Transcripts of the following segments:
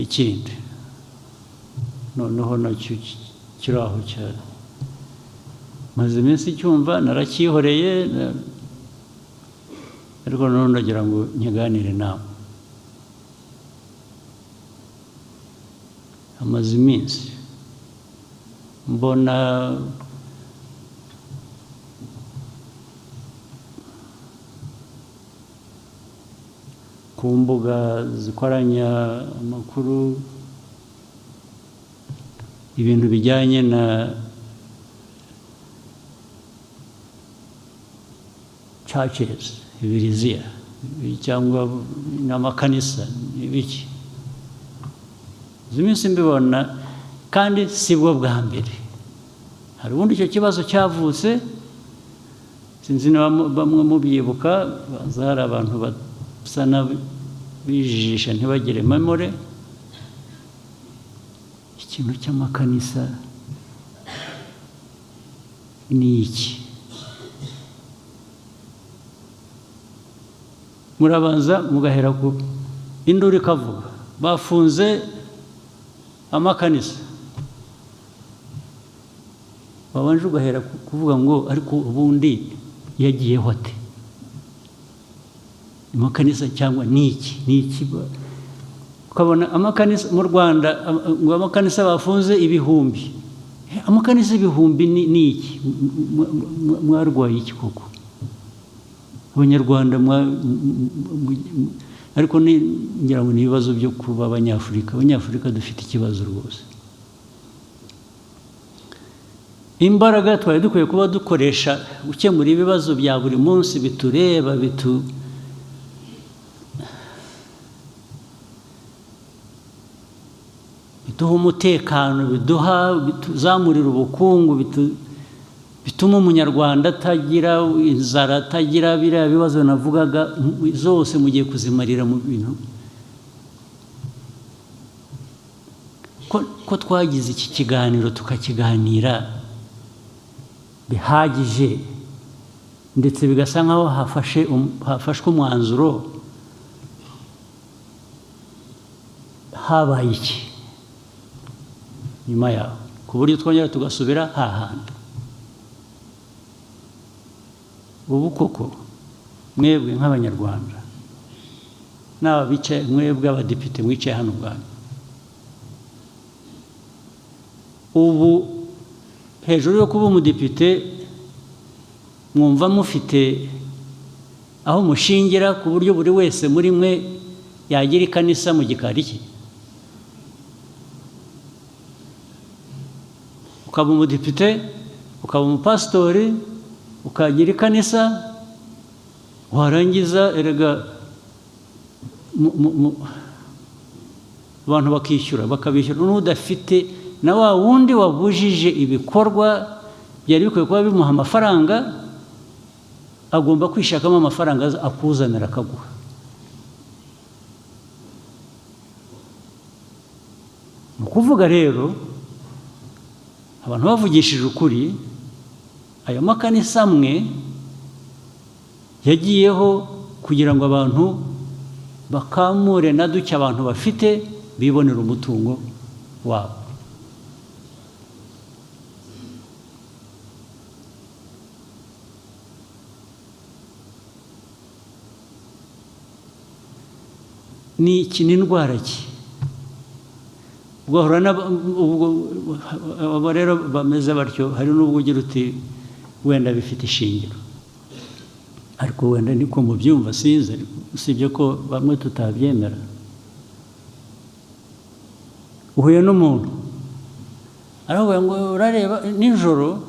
ikindi noneho nacyo kiri aho cyane maze iminsi cyumva narakihoreye ariko noneho ndagira ngo nkiganire nawe amaze iminsi mbona ku mbuga zikoranya amakuru ibintu bijyanye na churches ibiriziya cyangwa n'amakanisa ibiki iminsi mbibona kandi sibwo bwa mbere hari ubundi icyo kibazo cyavutse sinzi niba bamwe mubyibuka bazara abantu basa n'abijijisha ntibagire memore ikintu cy'amakanisa ni iki murabanza mugahera ku induru ikavuga bafunze amakanisa babanje ugahera kuvuga ngo ariko ubundi yagiyeho ate amakanisa cyangwa niki ukabona amakanisa mu Rwanda ngo amakanisa bafunze ibihumbi amakanisa ibihumbi niki mwarwaye iki koko abanyarwanda ariko ngira ngo ni ibibazo byo kuba abanyafurika dufite ikibazo rwose imbaraga twari dukwiye kuba dukoresha gukemura ibibazo bya buri munsi bitureba biduha umutekano bituzamurira ubukungu bituma umunyarwanda atagira inzara atagira biriya bibazo navugaga zose mugiye kuzimarira mu bintu ko twagize iki kiganiro tukakiganira bihagije ndetse bigasa nkaho hafashwe umwanzuro habaye iki nyuma yaho ku buryo twongera tugasubira hahandi ubu koko mwebwe nk'abanyarwanda n'aba bicaye mwebwe abadepite mwicaye hano ubwanyu ubu hejuru yo kuba umudepite mwumva mufite aho mushingira ku buryo buri wese muri mwe yagira ikanisa mu gikari cye ukaba umudepite ukaba umupasitori ukagira ikanisa warangiza erega abantu bakabishyura n'udafite na wa wundi wabujije ibikorwa byari bikwiye kuba bimuha amafaranga agomba kwishakamo amafaranga akuzanira akaguha ni ukuvuga rero abantu bavugishije ukuri ayo makanisa amwe yagiyeho kugira ngo abantu bakamure na duke abantu bafite bibonera umutungo wabo ni iki ni indwara ki ugahura abo rero bameze batyo hari n'ubwo ugira uti wenda bifite ishingiro ariko wenda niko mubyumva sinzi usibye ko bamwe tutabyemera uhuye n'umuntu aravuga ngo urareba nijoro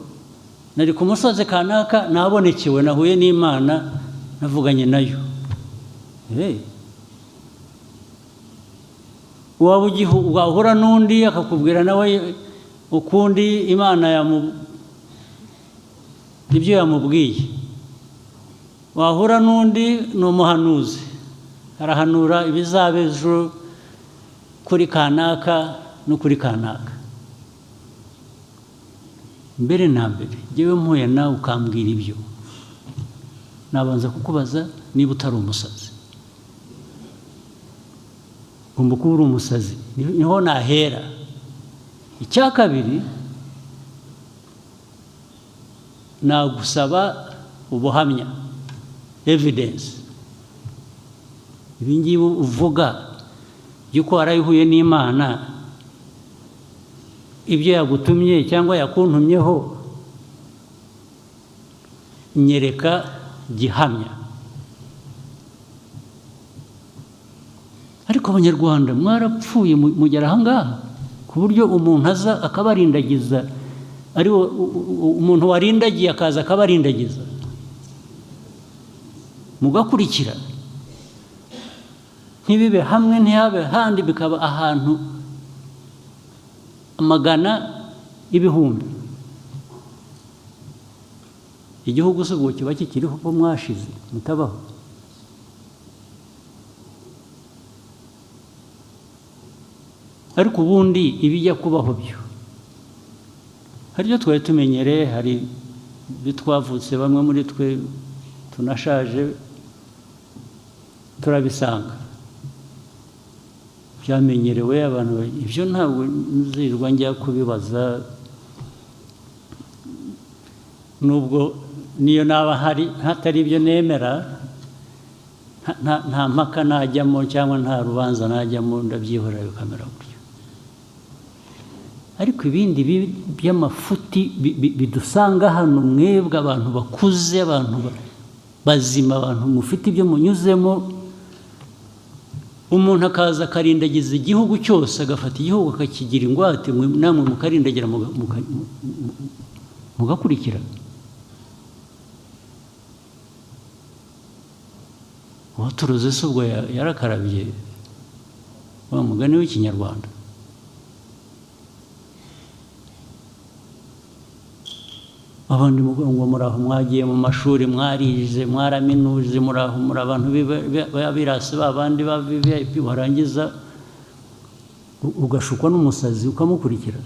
nari ku musozi kanaka nabonekewe nahuye n'Imana navuganye nayo wahura n'undi akakubwira nawe ukundi Imana ibyo yamubwiye wahura n'undi ni umuhanuzi arahanura ibizaba ejo kuri kanaka no kuri kanaka mbere na mbere njyewe mpuye nawe ukambwira ibyo nabanza kukubaza niba utari umusazi ugomba kuba uri umusazi, niho nahera. Icya kabiri, nagusaba ubuhamya, evidence. Ibi ngibi uvuga yuko warayihuye n'Imana, ibyo yagutumye cyangwa yakuntumyeho, nyereka gihamya. Ariko Abanyarwanda mwarapfuye mugera aha ngaha ku buryo umuntu aza akabarindagiza, ari umuntu warindagiye akaza akabarindagiza, mugakurikira, ntibibe hamwe ntihabe handi, bikaba ahantu amagana ibihumbi. Igihugu se ubwo kiba kikiriho ko mwashize mutabaho? Ariko ubundi ibijya kubaho byo hari ibyo twari tumenyereye, hari ibyo twavutse, bamwe muri twe tunashaje turabisanga byamenyerewe abantu. Ibyo ntabwo nzirwa njya kubibaza, nubwo niyo naba hatari ibyo nemera, nta mpaka najyamo cyangwa nta rubanza najyamo, ndabyihorera bikamera gutyo. Ariko ibindi by'amafuti bidusanga hano, mwebwe abantu bakuze, abantu bazima, abantu mufite ibyo munyuzemo, umuntu akaza akarindagiza igihugu cyose, agafata igihugu akakigira ingwate, namwe mukarindagira mugakurikira. Uwaturuze se ubwo yarakarabye, wa mugani w'ikinyarwanda. Abandi ngo muraho, mwagiye mu mashuri, mwarize, mwaraminuje, muraho, muri abantu b'abirasi, babandi ba VIP, warangiza ugashukwa n'umusazi ukamukurikira,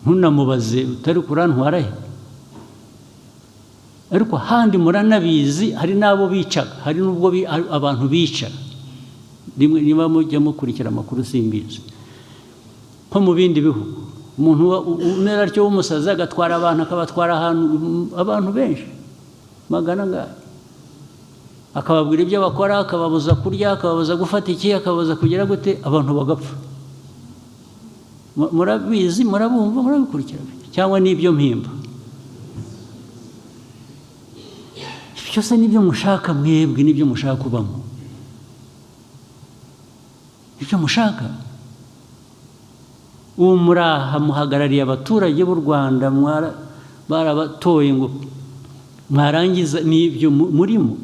ntunamubaze utari kurantwara he. Ariko handi muranabizi, hari n'abo bicaga, hari n'ubwo abantu bica. Niba mujya mukurikira amakuru simbizi, nko mu bindi bihugu umuntu umera atyo w'umusazi agatwara abantu, akabatwara ahantu abantu benshi magana ngahe, akababwira ibyo bakora, akababuza kurya, akababuza gufata iki, akababuza kugira gute, abantu bagapfa. Murabizi, murabumva, murabikurikira. Cyangwa n'ibyo mpimba. Byose nibyo mushaka mwebwe, nibyo mushaka kubamo, ibyo mushaka. Uwo muraha muhagarariye abaturage b'u Rwanda, barabatoye ngo mwarangiza n'ibyo murimo.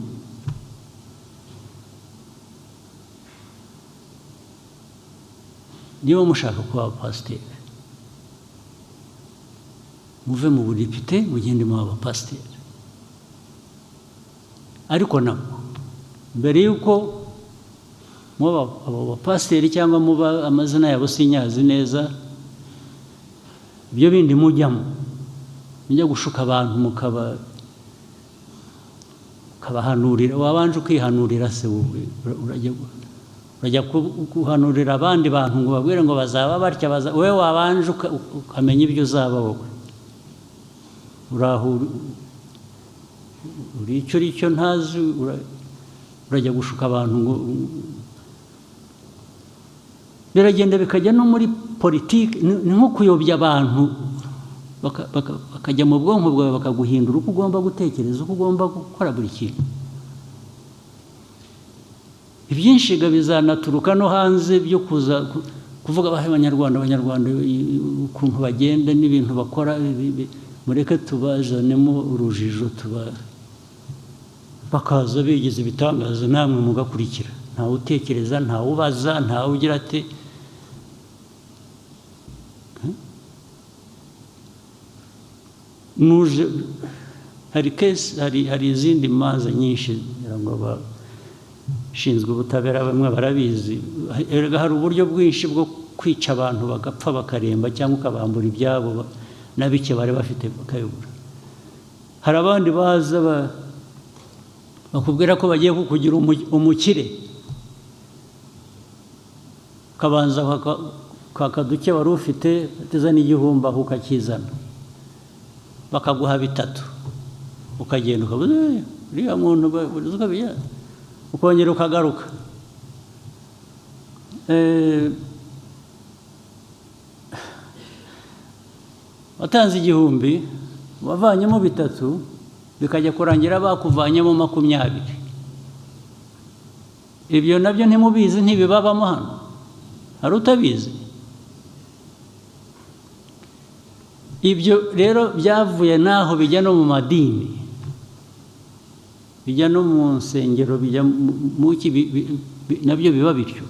Niba mushaka kuba abapasiteri, muve mu budepite mugende mu abapasiteri. Ariko nabwo mbere y'uko muba abo bapasiteri cyangwa muba amazina yabo sinyazi neza, ibyo bindi mujyamo, mujya gushuka abantu mukabahanurira. Wabanje ukihanurira se wowe, urajya guhanurira abandi bantu ngo babwire ngo bazaba batya, wowe wabanje ukamenya ibyo uzaba wowe. Uri icyo ntazi, urajya gushuka abantu ngo biragenda bikajya no muri politiki. Ni nko kuyobya abantu, bakajya mu bwonko bwawe bakaguhindura uko ugomba gutekereza, uko ugomba gukora buri kintu. Ibyinshi bizanaturuka no hanze byo kuza kuvuga abanyarwanda ukuntu bagenda n'ibintu bakora. Mureke tubazanemo urujijo, bakaza bigize ibitangaza, namwe mugakurikira. Ntawe utekereza, ntawe ubaza, ntawe ugira ati nuje. Hari izindi manza nyinshi ngo abashinzwe ubutabera bamwe barabizi. Hari uburyo bwinshi bwo kwica abantu bagapfa bakaremba, cyangwa ukabambura ibyabo na bike bari bafite bakayobora. Hari abandi baza bakubwira ko bagiye kukugira umukire, ukabanza kwaka duke wari ufite uteza n'igihumbi aho ukakizana bakaguha bitatu ukagenda ukavuga uriya muntu ukongera ukagaruka watanze igihumbi wavanyemo bitatu bikajya kurangira bakuvanyemo 20. Ibyo nabyo ntimubizi ntibibabamo hano hari utabizi. Ibyo rero byavuye naho bijya no mu madini bijya no mu nsengero bijya mu nabyo biba bityo.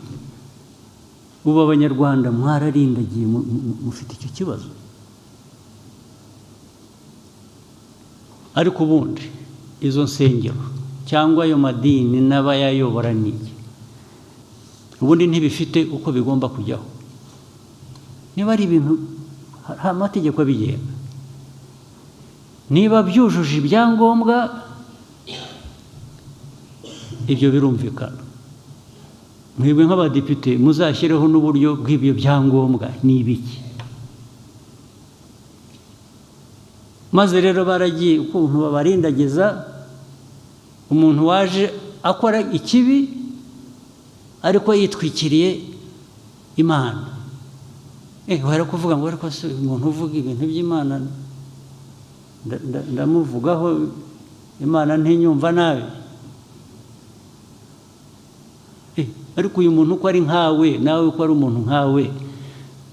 Ubu abanyarwanda mwararindagiye mufite icyo kibazo. Ariko ubundi izo nsengero cyangwa ayo madini n'abayayobora n'iki ubundi ntibifite uko bigomba kujyaho. Niba ari ibintu hari amategeko abigenga, niba byujuje ibyangombwa ibyo birumvikana. Mwebwe nk'abadepite muzashyireho n'uburyo bw'ibyo byangombwa n'ibiki. Maze rero baragiye ukuntu babarindagiza umuntu waje akora ikibi ariko yitwikiriye Imana. Wari kuvuga ngo ariko se umuntu uvuga ibintu by'Imana ndamuvugaho Imana ntinyumva nabi. Ariko uyu muntu uko ari nkawe nawe uko ari umuntu nkawe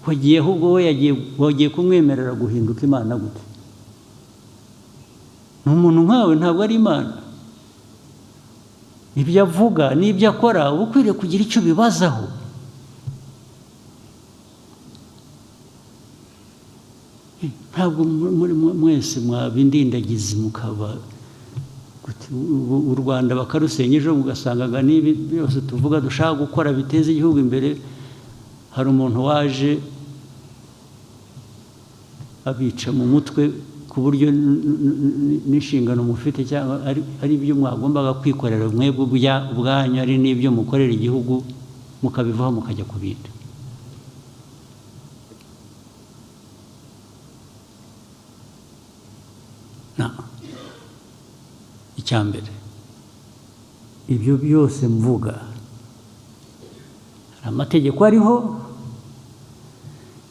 wagiye ahubwo we wagiye kumwemerera guhinduka Imana gute? Ni umuntu nkawe ntabwo ari Imana. Ibyo avuga n'ibyo akora uba ukwiriye kugira icyo bibazaho. Ntabwo mwese mwabindindagizi mukaba u Rwanda bakarusenya ejo mugasangaga n'ibi byose tuvuga dushaka gukora biteza igihugu imbere. Hari umuntu waje abica mu mutwe ku buryo n'inshingano mufite cyangwa ari ibyo mwagombaga kwikorera mwebwe ubwanyu ari n'ibyo mukorera igihugu mukabivaho mukajya ku bindi. Icyambere ibyo byose mvuga hari amategeko ariho,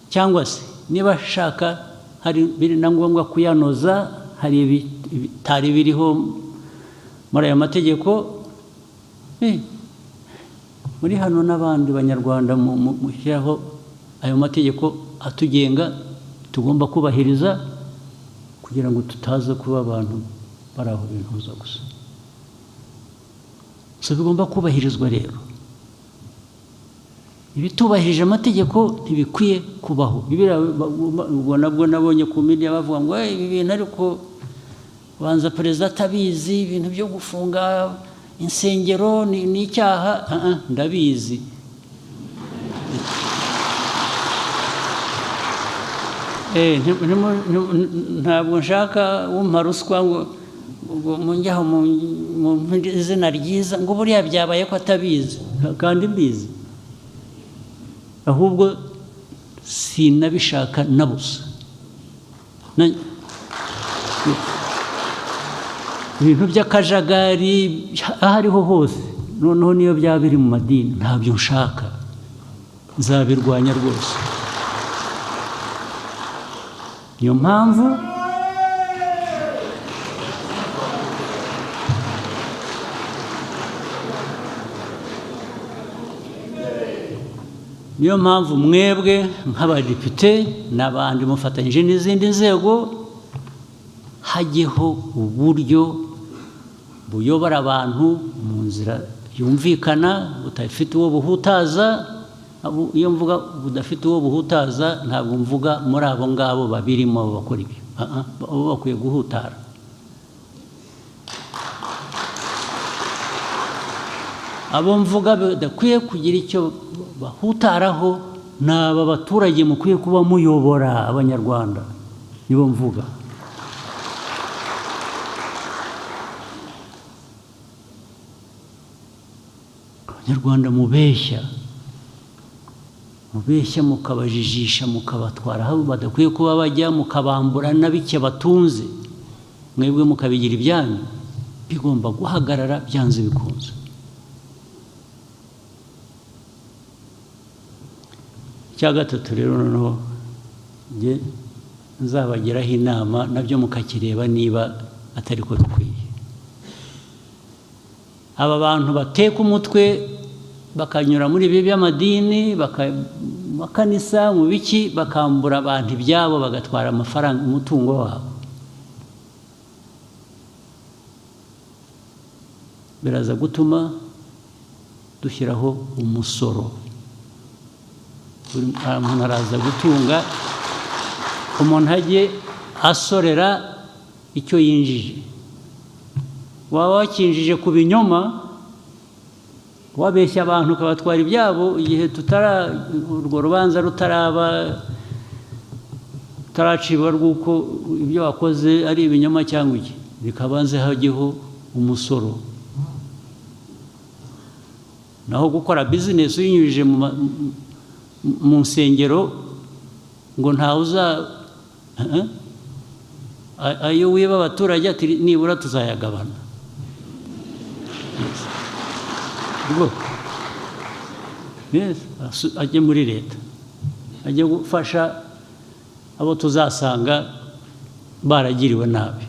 cyangwa se niba ashaka hari biri na ngombwa kuyanoza hari ibitari biriho muri aya mategeko. Muri hano n'abandi banyarwanda mushyiraho ayo mategeko atugenga tugomba kubahiriza kugira ngo tutaza kuba abantu bari aho bintuza gusa. So bigomba kubahirizwa rero. Ibitubahirije amategeko ntibikwiye kubaho. Ubwo nabwo nabonye ku media bavuga ngo ibi bintu ariko banza perezida atabizi ibintu byo gufunga insengero ni icyaha. Ndabizi. Ntabwo nshaka wumpa ruswa ngo munjyaho mu izina ryiza ngo buriya byabaye ko atabizi kandi mbizi. Ahubwo sinabishaka na busa. Ibintu by'akajagari aho ariho hose noneho niyo byaba biri mu madini ntabyo nshaka, nzabirwanya rwose. Niyo mpamvu mwebwe nk'abadepite n'abandi mufatanyije n'izindi nzego hajyeho uburyo buyobora abantu mu nzira yumvikana budafite uwo buhutaza. Iyo mvuga budafite uwo buhutaza ntabwo mvuga muri abo ngabo babirimo bakora ibyo. Abo bakwiye guhutara. Abo mvuga badakwiye kugira icyo bahutaraho ni aba baturage mukwiye kuba muyobora abanyarwanda, nibo mvuga. Abanyarwanda mubeshya mubeshya mukabajijisha mukabatwara aho badakwiye kuba bajya mukabambura na bike batunze mwebwe mukabigira ibyanyu bigomba guhagarara byanze bikunze. Icya gatatu rero noneho nge nzabagiraho inama nabyo mukakireba niba atari ko bikwiye. Aba bantu bateka umutwe bakanyura muri ibi by'amadini makanisa mu biki bakambura abantu ibyabo bagatwara amafaranga umutungo wabo, biraza gutuma dushyiraho umusoro. Umuntu araza gutunga, umuntu ajye asorera icyo yinjije. Waba wakinjije ku binyoma wabeshya abantu ukabatwara ibyabo igihe urwo rubanza rutaracibwa rw'uko ibyo wakoze ari ibinyoma cyangwa iki, bikabanze hajyeho umusoro. Naho gukora bizinesi uyinyujije mu nsengero ngo ntawe ayo wiba abaturage ati nibura tuzayagabana. Ajye muri leta, ajye gufasha abo tuzasanga baragiriwe nabi.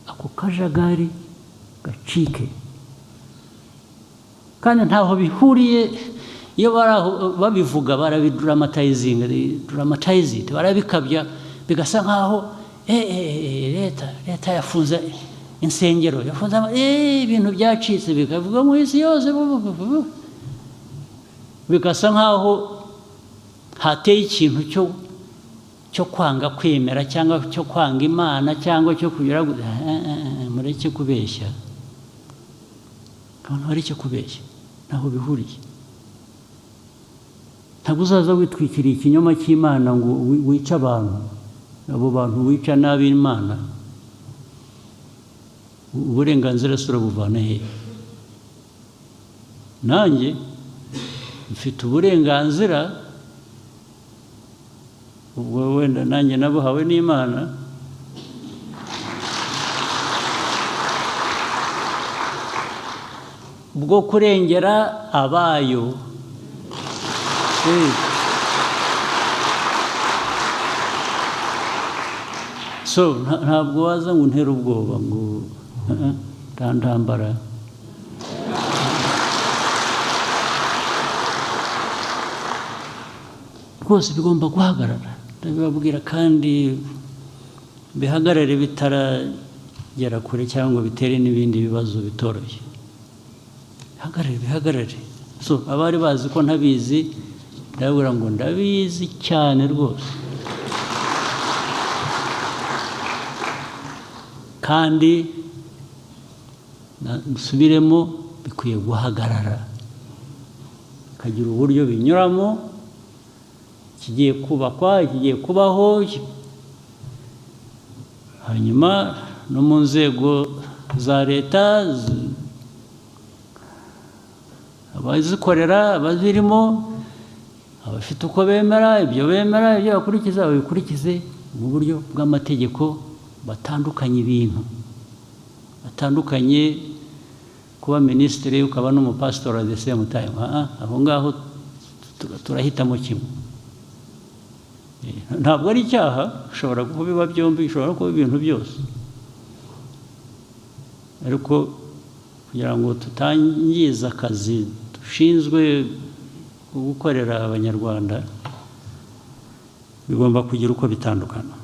Ako kajagari gacike, kandi ntaho bihuriye. Iyo babivuga barabidramatizing, barabikabya bigasa nkaho leta yafunze insengero, yafunze ibintu byacitse bikavuga mu isi yose, bigasa nkaho hateye ikintu cyo kwanga kwemera cyangwa cyo kwanga Imana cyangwa cyo kugira mureke kubeshya. Abantu bareke kubeshya, ntaho bihuriye. Ntabwo uzaza witwikiriye ikinyoma cy'Imana ngo wice abantu. Abo bantu wica nabi Imana, uburenganzira se urabuvana he? Nanjye mfite uburenganzira, ubwo wenda nanjye nabuhawe n'Imana, bwo kurengera abayo. So ntabwo waza ngo untere ubwoba ngo ntambara. Rwose bigomba guhagarara, ndabibabwira, kandi bihagarare bitaragera kure cyangwa bitere n'ibindi bibazo bitoroshye. Bihagarare. So abari bazi ko ntabizi ndabura ngo ndabizi cyane rwose, kandi nsubiremo bikwiye guhagarara, kagira uburyo binyuramo, kigiye kubakwa, kigiye kubaho, hanyuma no mu nzego za leta abazikorera, abazirimo, abafite uko bemera, ibyo bakurikiza babikurikize mu buryo bw'amategeko. Batandukanye ibintu, batandukanye kuba minisitiri ukaba n'umupasitori at the same time. Aho ngaho turahitamo kimwe. Ntabwo ari icyaha, ushobora kubiba byombi, ushobora kuba ibintu byose, ariko kugira ngo tutangiza akazi dushinzwe gukorera Abanyarwanda bigomba kugira uko bitandukana.